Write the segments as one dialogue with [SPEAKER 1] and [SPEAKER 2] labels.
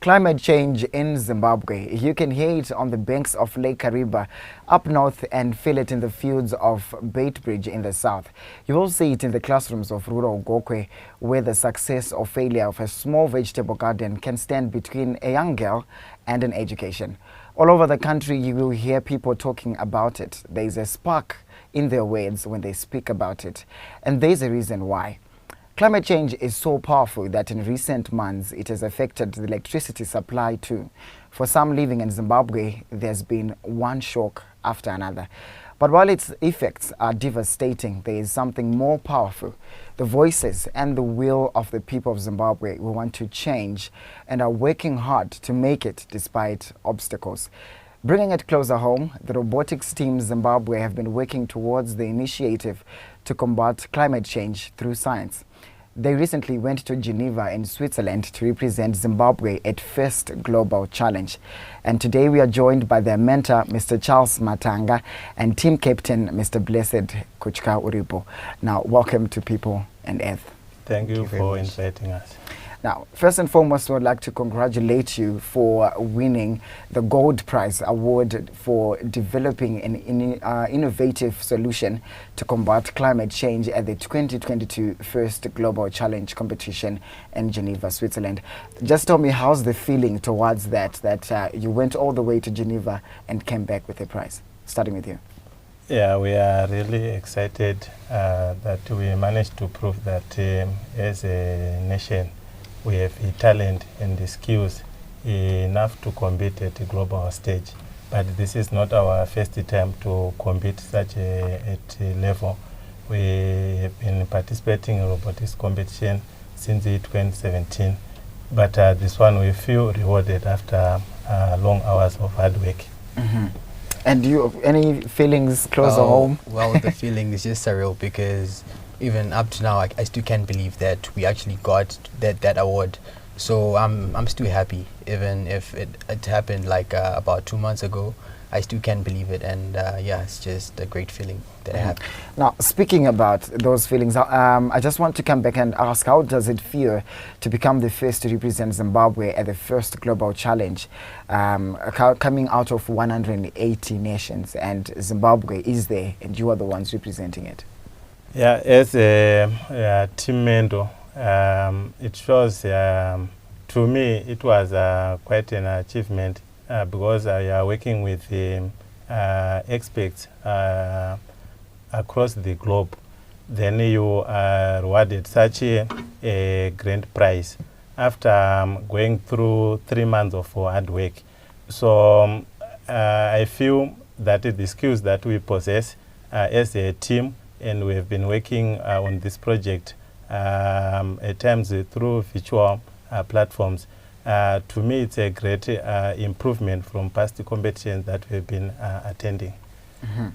[SPEAKER 1] Climate change in Zimbabwe. You can hear it on the banks of Lake Kariba up north and feel it in the fields of Beitbridge in the south. You will see it in the classrooms of rural Gokwe, where the success or failure of a small vegetable garden can stand between a young girl and an education. All over the country, you will hear people talking about it. There is a spark in their words when they speak about it. And there's a reason why. Climate change is so powerful that in recent months it has affected the electricity supply too. For some living in Zimbabwe, there's been one shock after another. But while its effects are devastating, there is something more powerful. The voices and the will of the people of Zimbabwe who want to change and are working hard to make it despite obstacles. Bringing it closer home, the Robotics Team Zimbabwe have been working towards the initiative to combat climate change through science. They recently went to Geneva in Switzerland to represent Zimbabwe at First Global Challenge. And today we are joined by their mentor, Mr. Charles Matanga, and team captain, Mr. Blessed Kuchka Uripo. Now, welcome to People and Earth.
[SPEAKER 2] Thank you for inviting us.
[SPEAKER 1] Now, first and foremost, we would like to congratulate you for winning the Gold Prize Award for developing an innovative solution to combat climate change at the 2022 First Global Challenge competition in Geneva, Switzerland. Just tell me, how's the feeling towards that you went all the way to Geneva and came back with a prize? Starting with you.
[SPEAKER 2] Yeah, we are really excited that we managed to prove that as a nation, we have the talent and the skills enough to compete at a global stage. But this is not our first time to compete at a level. We have been participating in robotics competition since 2017. But this one we feel rewarded after long hours of hard work.
[SPEAKER 1] Mm-hmm. And do you have any feelings closer home?
[SPEAKER 3] Well, the feeling is just surreal because even up to now, I still can't believe that we actually got that award. So I'm still happy, even if it happened like about 2 months ago. I still can't believe it, and yeah, it's just a great feeling that I have.
[SPEAKER 1] Now, speaking about those feelings, I just want to come back and ask, how does it feel to become the first to represent Zimbabwe at the First Global Challenge, coming out of 180 nations, and Zimbabwe is there, and you are the ones representing it?
[SPEAKER 2] Yeah, as a team mentor, it shows, to me, it was quite an achievement because you are working with experts across the globe. Then you are rewarded such a grand prize after going through 3 months of hard work. So I feel that the skills that we possess as a team, and we have been working on this project at times through virtual platforms. To me, it's a great improvement from past competitions that we've been attending.
[SPEAKER 1] Mm-hmm.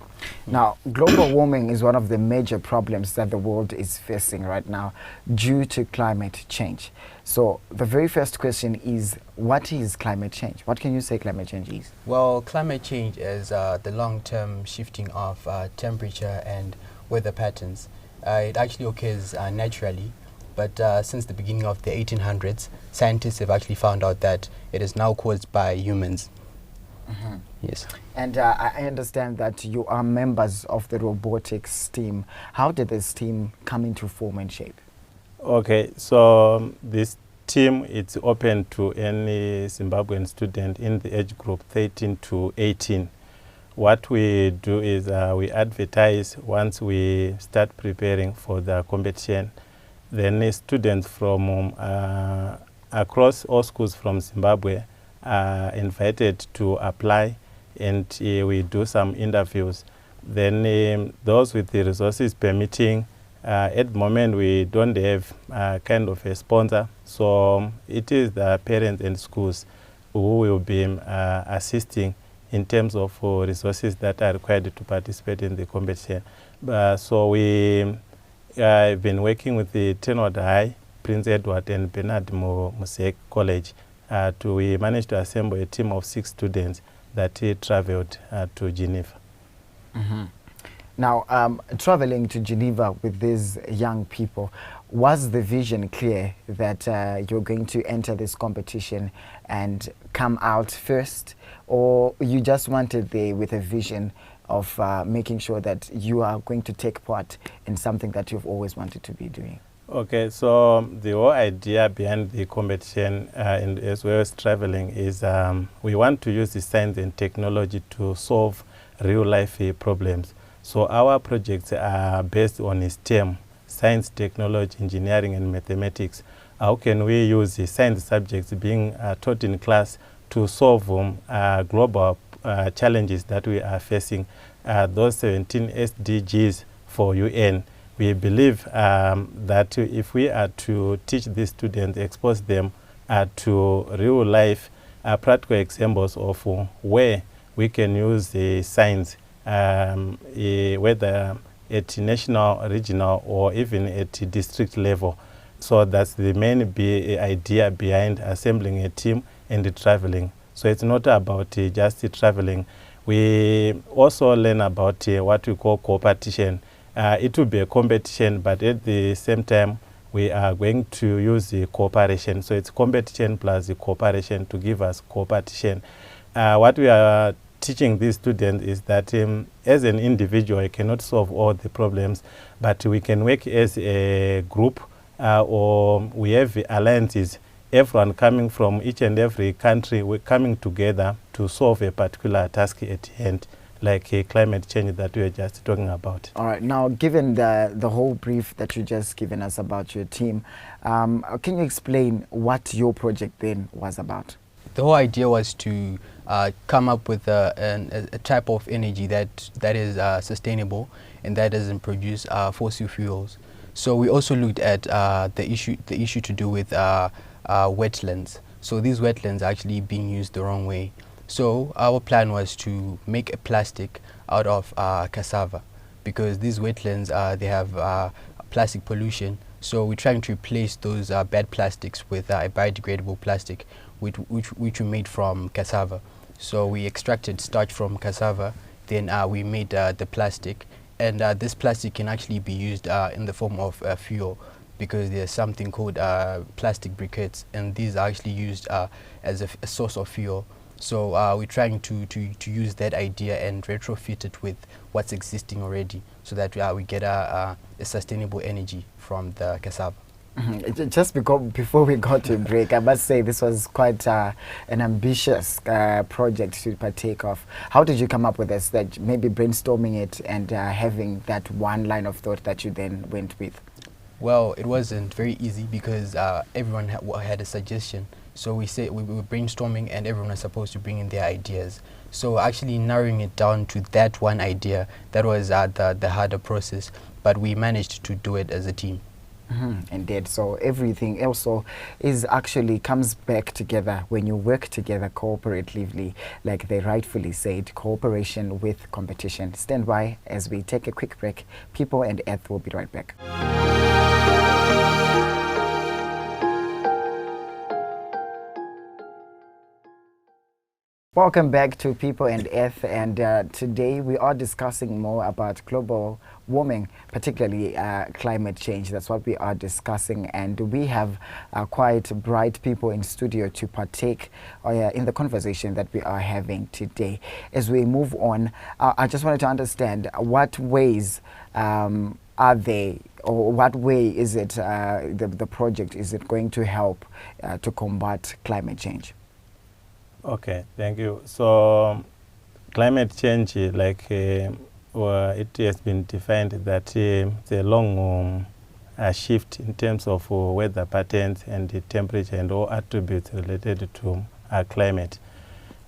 [SPEAKER 1] Now, global warming is one of the major problems that the world is facing right now due to climate change. So the very first question is, what is climate change? What can you say climate change is?
[SPEAKER 3] Well, climate change is the long-term shifting of temperature and weather patterns. It actually occurs naturally, but since the beginning of the 1800s, scientists have actually found out that it is now caused by humans.
[SPEAKER 1] Mm-hmm.
[SPEAKER 3] Yes.
[SPEAKER 1] And I understand that you are members of the robotics team. How did this team come into form and shape?
[SPEAKER 2] Okay, so this team is open to any Zimbabwean student in the age group 13 to 18. What we do is we advertise once we start preparing for the competition. Then students from across all schools from Zimbabwe are invited to apply, and we do some interviews. Then those with the resources permitting, at the moment we don't have kind of a sponsor, so it is the parents and schools who will be assisting in terms of resources that are required to participate in the competition. So we have been working with the Tenwood High, Prince Edward and Bernard Musek College. We managed to assemble a team of 6 students that traveled to Geneva.
[SPEAKER 1] Mm-hmm. Now, traveling to Geneva with these young people, Was the vision clear that you're going to enter this competition and come out first, or you just wanted there with a vision of making sure that you are going to take part in something that you've always wanted to be doing?
[SPEAKER 2] Okay, so the whole idea behind the competition and as well as traveling is we want to use the science and technology to solve real life problems. So our projects are based on STEM, science, technology, engineering and mathematics. How can we use the science subjects being taught in class to solve global challenges that we are facing, those 17 SDGs for UN. We believe that if we are to teach these students, expose them to real life practical examples of where we can use the science, whether at national, regional, or even at district level. So that's the main idea behind assembling a team and traveling. So it's not about just traveling. We also learn about what we call competition. It will be a competition, but at the same time, we are going to use the cooperation. So it's competition plus the cooperation to give us competition. What we are teaching these students is that as an individual, I cannot solve all the problems, but we can work as a group or we have alliances. Everyone coming from each and every country, we're coming together to solve a particular task at hand, like climate change that we were just talking about.
[SPEAKER 1] All right. Now, given the whole brief that you just given us about your team, can you explain what your project then was about?
[SPEAKER 3] The whole idea was to come up with a type of energy that is sustainable and that doesn't produce fossil fuels. So we also looked at the issue to do with wetlands. So these wetlands are actually being used the wrong way. So our plan was to make a plastic out of cassava, because these wetlands they have plastic pollution. So we're trying to replace those bad plastics with a biodegradable plastic, which we made from cassava. So we extracted starch from cassava, then we made the plastic, and this plastic can actually be used in the form of fuel, because there's something called plastic briquettes, and these are actually used as a source of fuel. So we're trying to use that idea and retrofit it with what's existing already, so that we get a sustainable energy from the cassava.
[SPEAKER 1] Just before we got to break, I must say this was quite an ambitious project to partake of. How did you come up with this? That maybe brainstorming it and having that one line of thought that you then went with?
[SPEAKER 3] Well, it wasn't very easy because everyone had a suggestion. So we were brainstorming and everyone was supposed to bring in their ideas. So actually narrowing it down to that one idea, that was the harder process, but we managed to do it as a team.
[SPEAKER 1] Indeed. So everything also is actually comes back together when you work together cooperatively, like they rightfully said, cooperation with competition. Stand by as we take a quick break. People and Earth will be right back. Welcome back to People and Earth, and today we are discussing more about global warming, particularly climate change. That's what we are discussing, and we have quite bright people in studio to partake in the conversation that we are having today. As we move on, I just wanted to understand what ways are they, or what way is it the project is it going to help to combat climate change?
[SPEAKER 2] Okay, thank you. So climate change, like it has been defined that it's a long shift in terms of weather patterns and the temperature and all attributes related to climate.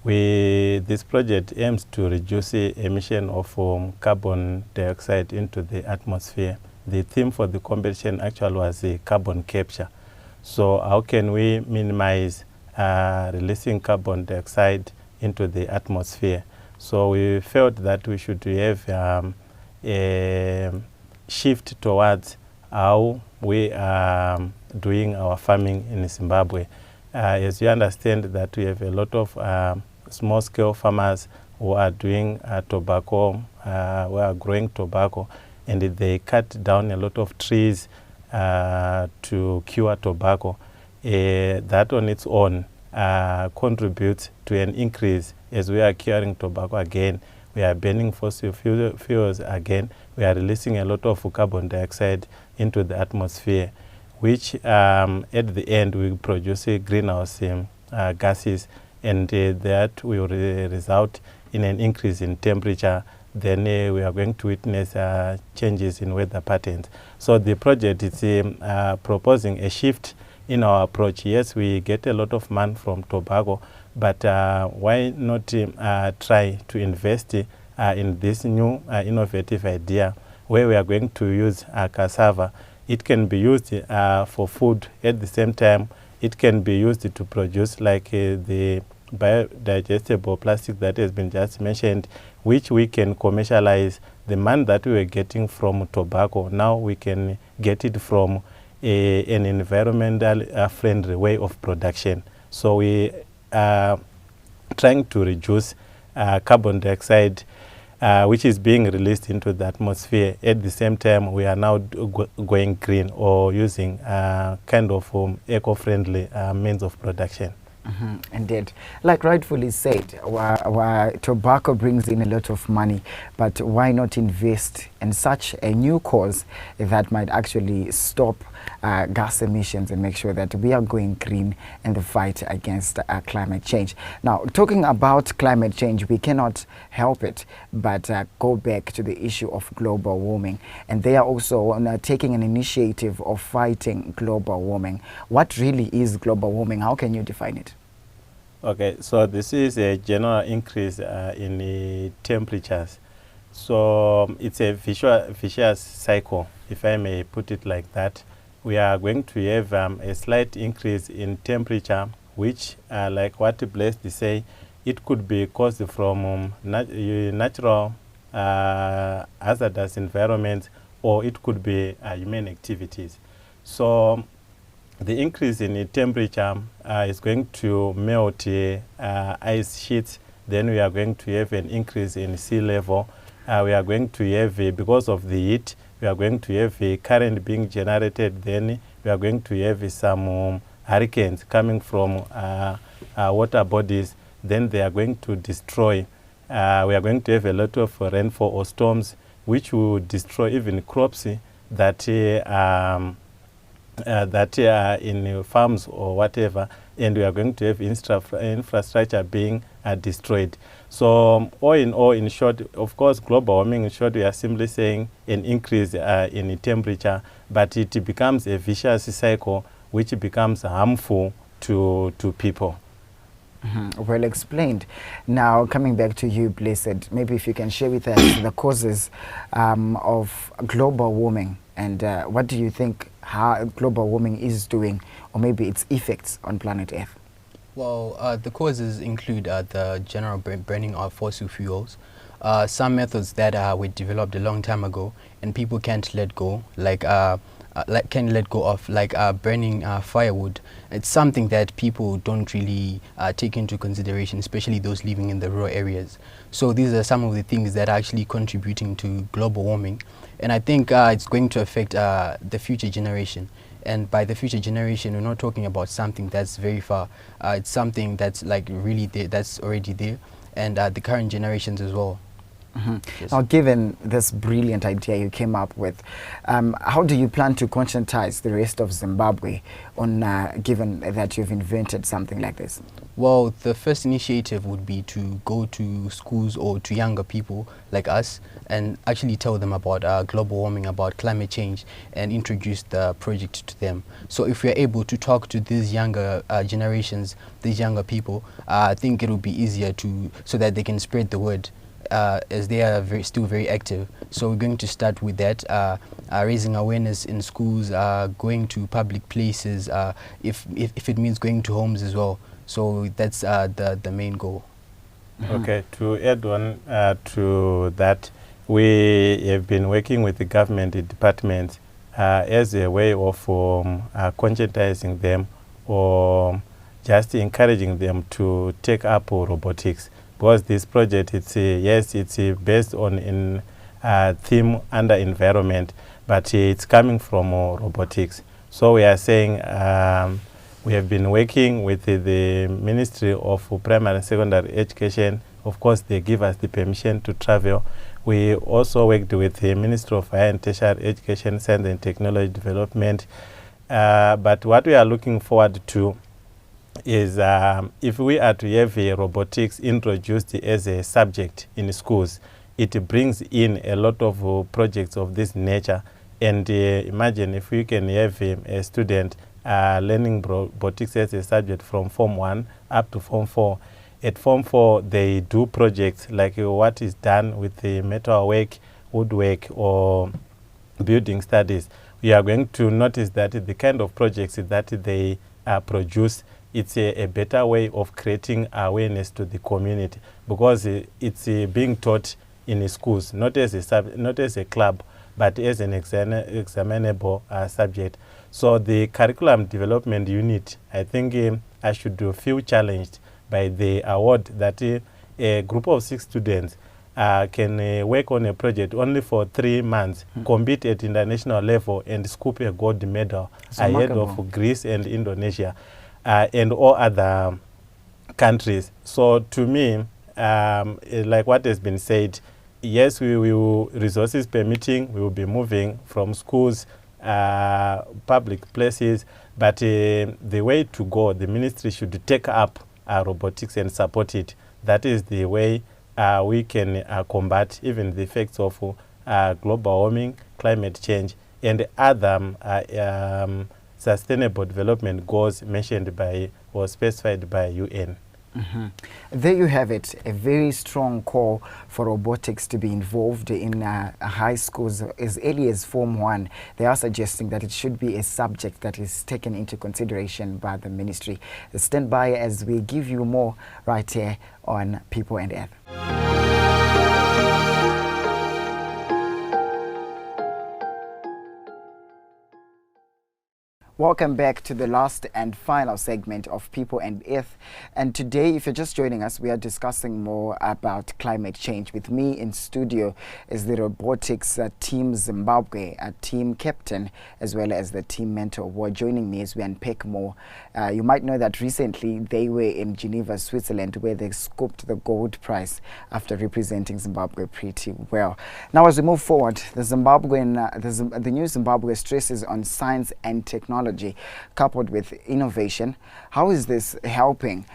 [SPEAKER 2] This project aims to reduce the emission of carbon dioxide into the atmosphere. The theme for the competition actually was carbon capture. So how can we minimize releasing carbon dioxide into the atmosphere? So we felt that we should have a shift towards how we are doing our farming in Zimbabwe. As you understand that we have a lot of small-scale farmers who are doing tobacco, who are growing tobacco, and they cut down a lot of trees to cure tobacco, that on its own contributes to an increase as we are curing tobacco again. We are burning fossil fuels again. We are releasing a lot of carbon dioxide into the atmosphere, which at the end will produce greenhouse gases, and that will result in an increase in temperature. Then we are going to witness changes in weather patterns. So the project is proposing a shift in our approach. Yes, we get a lot of money from tobacco, but why not try to invest in this new innovative idea where we are going to use cassava. It can be used for food. At the same time, it can be used to produce like the biodigestible plastic that has been just mentioned, which we can commercialize. The money that we were getting from tobacco, now we can get it from an environmental friendly way of production. So we are trying to reduce carbon dioxide which is being released into the atmosphere. At the same time, we are now going green or using kind of eco-friendly means of production.
[SPEAKER 1] Indeed. Like rightfully said, tobacco brings in a lot of money, but why not invest in such a new cause that might actually stop gas emissions and make sure that we are going green in the fight against climate change? Now, talking about climate change, we cannot help it but go back to the issue of global warming. And they are also taking an initiative of fighting global warming. What really is global warming? How can you define it?
[SPEAKER 2] Okay, so this is a general increase in the temperatures. So it's a vicious cycle, if I may put it like that. We are going to have a slight increase in temperature, which, like what Blessed say, it could be caused from natural hazardous environments, or it could be human activities. So the increase in the temperature is going to melt ice sheets. Then we are going to have an increase in sea level. We are going to have, because of the heat, we are going to have a current being generated. Then we are going to have some hurricanes coming from water bodies. Then they are going to destroy. We are going to have a lot of rainfall or storms, which will destroy even crops that are in farms or whatever, and we are going to have infrastructure being destroyed. So all in all, in short, of course, global warming, in short, we are simply saying an increase in temperature, but it becomes a vicious cycle which becomes harmful to people.
[SPEAKER 1] Well explained. Now, coming back to you, Blessed, maybe if you can share with us the causes of global warming, and what do you think how global warming is doing, or maybe its effects on planet Earth?
[SPEAKER 3] Well, the causes include the general burning of fossil fuels, some methods that were developed a long time ago and people can't let go, like burning firewood. It's something that people don't really take into consideration, especially those living in the rural areas. So these are some of the things that are actually contributing to global warming. And I think it's going to affect the future generation. And by the future generation, we're not talking about something that's very far. It's something that's like really there, that's already there, and the current generations as well. Yes.
[SPEAKER 1] Now, given this brilliant idea you came up with, how do you plan to conscientize the rest of Zimbabwe on, given that you've invented something like this?
[SPEAKER 3] Well, the first initiative would be to go to schools or to younger people like us and actually tell them about global warming, about climate change, and introduce the project to them. So if we're able to talk to these younger generations, these younger people, I think it will be easier so that they can spread the word. As they are still very active. So we're going to start with that, raising awareness in schools, going to public places, if it means going to homes as well. So that's the main goal.
[SPEAKER 2] Okay, to add on to that, we have been working with the government departments as a way of conscientizing them or just encouraging them to take up robotics. Because this project, it's based on a theme under environment, but it's coming from robotics. So we are saying we have been working with the Ministry of Primary and Secondary Education. Of course, they give us the permission to travel. We also worked with the Ministry of Higher and Tertiary Education, Science and Technology Development. But what we are looking forward to is if we are to have robotics introduced as a subject in schools, it brings in a lot of projects of this nature. And imagine if we can have a student learning robotics as a subject from Form 1 up to Form 4. At Form 4, they do projects like what is done with the metalwork, woodwork, or building studies. We are going to notice that the kind of projects that they produce, it's a better way of creating awareness to the community, because it's being taught in schools, not as a club, but as an examinable subject. So the curriculum development unit, I think I should feel challenged by the award that a group of 6 students can work on a project only for 3 months, compete at international level, and scoop a gold medal ahead of Greece and Indonesia and all other countries. So to me, like what has been said, yes, we will, resources permitting, we will be moving from schools, public places, but the way to go, the ministry should take up robotics and support it. That is the way we can combat even the effects of global warming, climate change, and other sustainable development goals mentioned by or specified by UN.
[SPEAKER 1] There you have it, a very strong call for robotics to be involved in high schools as early as Form 1. They are suggesting that it should be a subject that is taken into consideration by the ministry. Stand by as we give you more right here on People and Earth. Welcome back to the last and final segment of People and Earth. And today, if you're just joining us, we are discussing more about climate change. With me in studio is the Robotics Team Zimbabwe, a team captain, as well as the team mentor, who are joining me as we unpack more. You might know that recently they were in Geneva, Switzerland, where they scooped the gold prize after representing Zimbabwe pretty well. Now, as we move forward, the new Zimbabwe stresses on science and technology coupled with innovation. How is this helping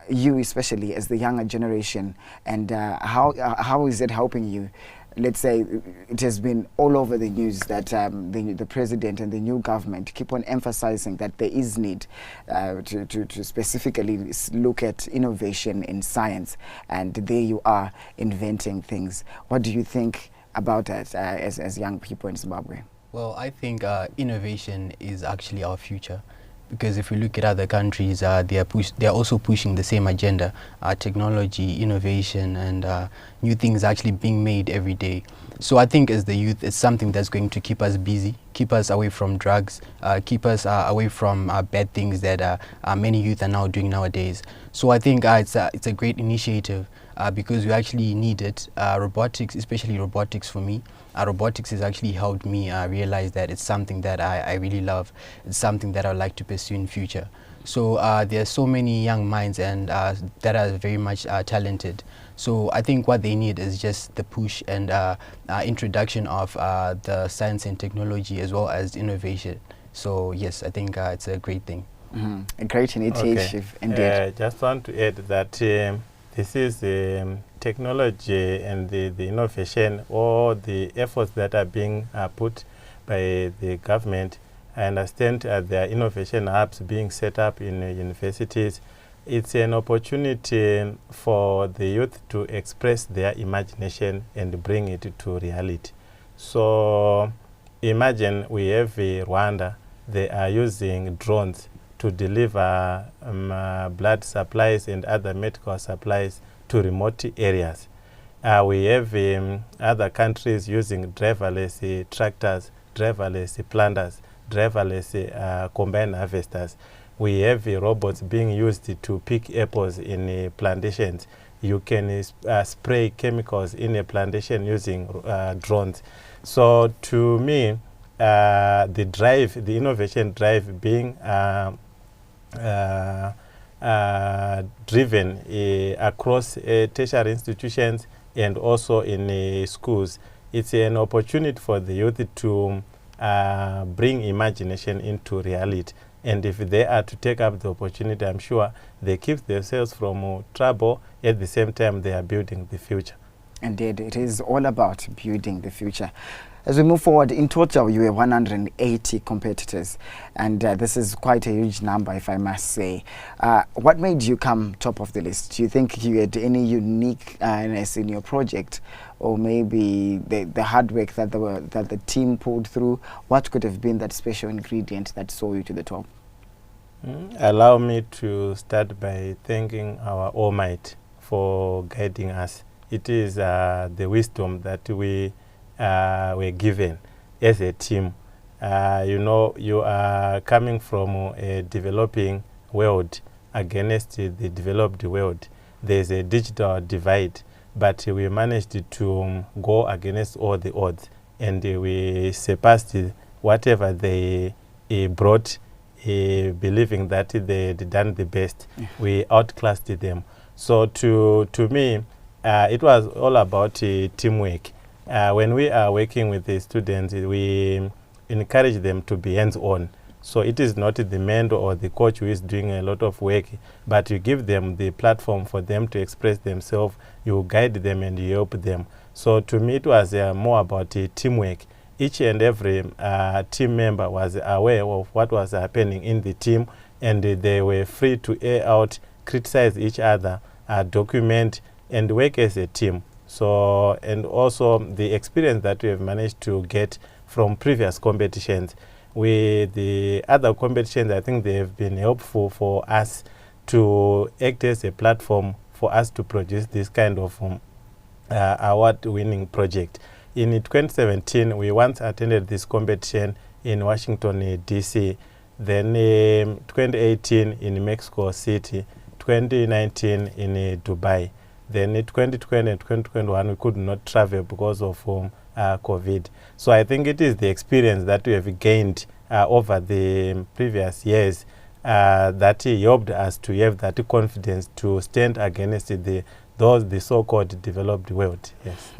[SPEAKER 1] you, especially as the younger generation, and how is it helping you? Let's say it has been all over the news that the president and the new government keep on emphasizing that there is need to specifically look at innovation in science, and there you are inventing things. What do you think about that as young people in Zimbabwe?
[SPEAKER 3] Well, I think innovation is actually our future, because if we look at other countries, they are also pushing the same agenda, technology, innovation, and new things actually being made every day. So I think as the youth, it's something that's going to keep us busy, keep us away from drugs, keep us away from bad things that many youth are now doing nowadays. So I think it's a great initiative because we actually need it. Robotics, especially robotics for me, robotics has actually helped me realize that it's something that I really love. It's something that I would like to pursue in future. So there are so many young minds and that are very much talented. So I think what they need is just the push and introduction of the science and technology as well as innovation. So yes, I think it's a great thing.
[SPEAKER 1] A great initiative, indeed.
[SPEAKER 2] Just want to add that this is technology and the innovation, or the efforts that are being put by the government. I understand there are innovation hubs being set up in universities. It's an opportunity for the youth to express their imagination and bring it to reality. So imagine we have Rwanda. They are using drones to deliver blood supplies and other medical supplies to remote areas. We have other countries using driverless tractors, driverless planters, driverless combine harvesters. we have robots being used to pick apples in plantations. You can spray chemicals in a plantation using drones. So to me, the innovation drive being driven across tertiary institutions and also in schools, it's an opportunity for the youth to bring imagination into reality. And if they are to take up the opportunity, I'm sure they keep themselves from trouble. At the same time, they are building the future.
[SPEAKER 1] Indeed, it is all about building the future. As we move forward, in total, you were 180 competitors, and this is quite a huge number, if I must say. What made you come top of the list? Do you think you had any uniqueness in your project, or maybe the hard work that the team pulled through? What could have been that special ingredient that saw you to the top?
[SPEAKER 2] Allow me to start by thanking our Almighty for guiding us. It is the wisdom that we were given as a team. You know, you are coming from a developing world against the developed world. There's a digital divide, but we managed to go against all the odds, and we surpassed whatever they brought, believing that they had done the best. We outclassed them. So to me, it was all about teamwork. When we are working with the students, we encourage them to be hands-on. So it is not the mentor or the coach who is doing a lot of work, but you give them the platform for them to express themselves, you guide them and you help them. So to me, it was more about teamwork. Each and every team member was aware of what was happening in the team, and they were free to air out, criticize each other, document, and work as a team. So, and also the experience that we have managed to get from previous competitions. With the other competitions, I think they have been helpful for us to act as a platform for us to produce this kind of award-winning project. In 2017, we once attended this competition in Washington, D.C. Then 2018 in Mexico City, 2019 in Dubai. Then in 2020 and 2021, we could not travel because of COVID. So I think it is the experience that we have gained over the previous years that helped us to have that confidence to stand against the so-called developed world. Yes.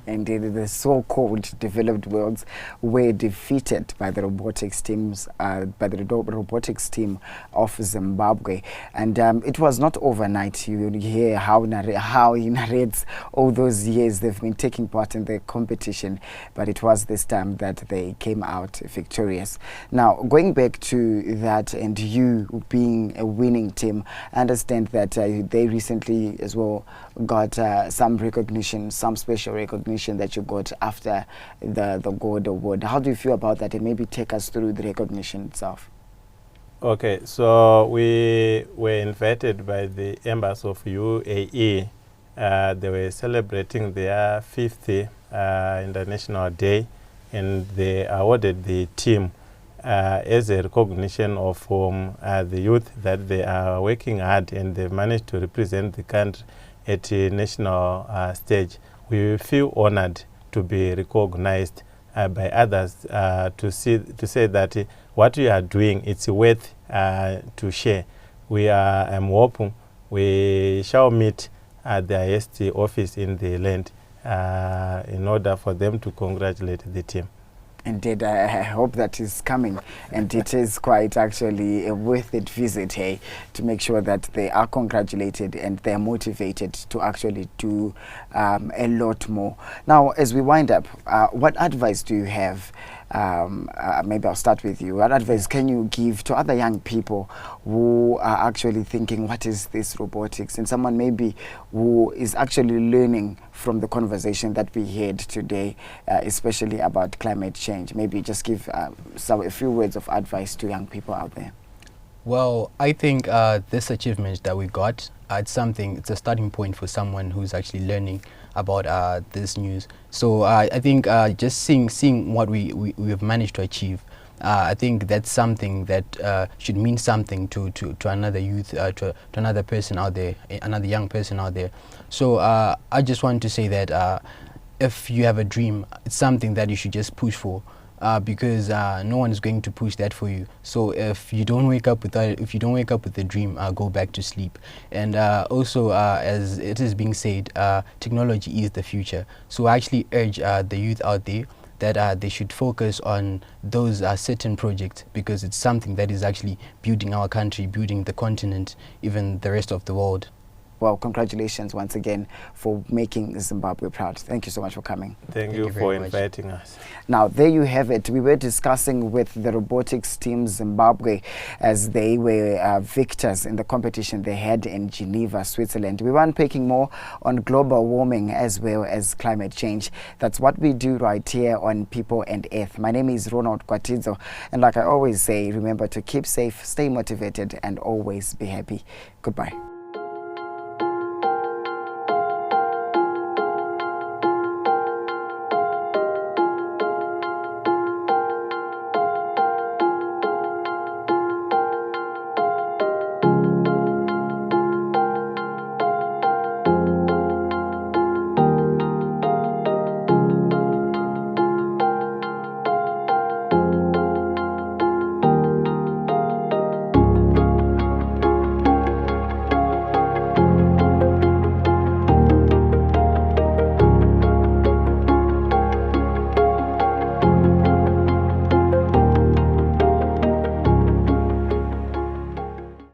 [SPEAKER 1] Indeed, the so-called developed worlds were defeated by the robotics teams, by the robotics team of Zimbabwe, and it was not overnight. You hear how he narrates all those years they've been taking part in the competition, but it was this time that they came out victorious. Now, going back to that, and you being a winning team, I understand that they recently as well got some recognition, some special recognition that you got after the Gold Award. How do you feel about that, and maybe take us through the recognition itself?
[SPEAKER 2] Okay, so we were invited by the Embassy of UAE. They were celebrating their 50th International Day, and they awarded the team as a recognition of the youth that they are working hard, and they managed to represent the country at a national stage. We feel honored to be recognized by others to say that what we are doing, it's worth to share. We are hoping we shall meet at the highest office in the land in order for them to congratulate the team.
[SPEAKER 1] Indeed, I hope that is coming, and it is quite actually a worth it visit, hey, to make sure that they are congratulated and they are motivated to actually do a lot more. Now, as we wind up, what advice do you have? Maybe I'll start with you. What advice can you give to other young people who are actually thinking, what is this robotics? And someone maybe who is actually learning from the conversation that we had today, especially about climate change. Maybe just give a few words of advice to young people out there.
[SPEAKER 3] Well, I think this achievement that we got, it's a starting point for someone who's actually learning about this news. So I think just seeing what we have managed to achieve I think that's something that should mean something to another youth, to another person out there, another young person out there. So I just want to say that if you have a dream, it's something that you should just push for. Because no one is going to push that for you. So if you don't wake up with that, if you don't wake up with the dream, go back to sleep. And also, as it is being said, technology is the future. So I actually urge the youth out there that they should focus on those certain projects, because it's something that is actually building our country, building the continent, even the rest of the world.
[SPEAKER 1] Well, congratulations once again for making Zimbabwe proud. Thank you so much for coming.
[SPEAKER 2] Thank you for inviting us.
[SPEAKER 1] Now, there you have it. We were discussing with the robotics team Zimbabwe as they were victors in the competition they had in Geneva, Switzerland. We were unpacking more on global warming as well as climate change. That's what we do right here on People and Earth. My name is Ronald Kwatidzo, and like I always say, remember to keep safe, stay motivated, and always be happy. Goodbye.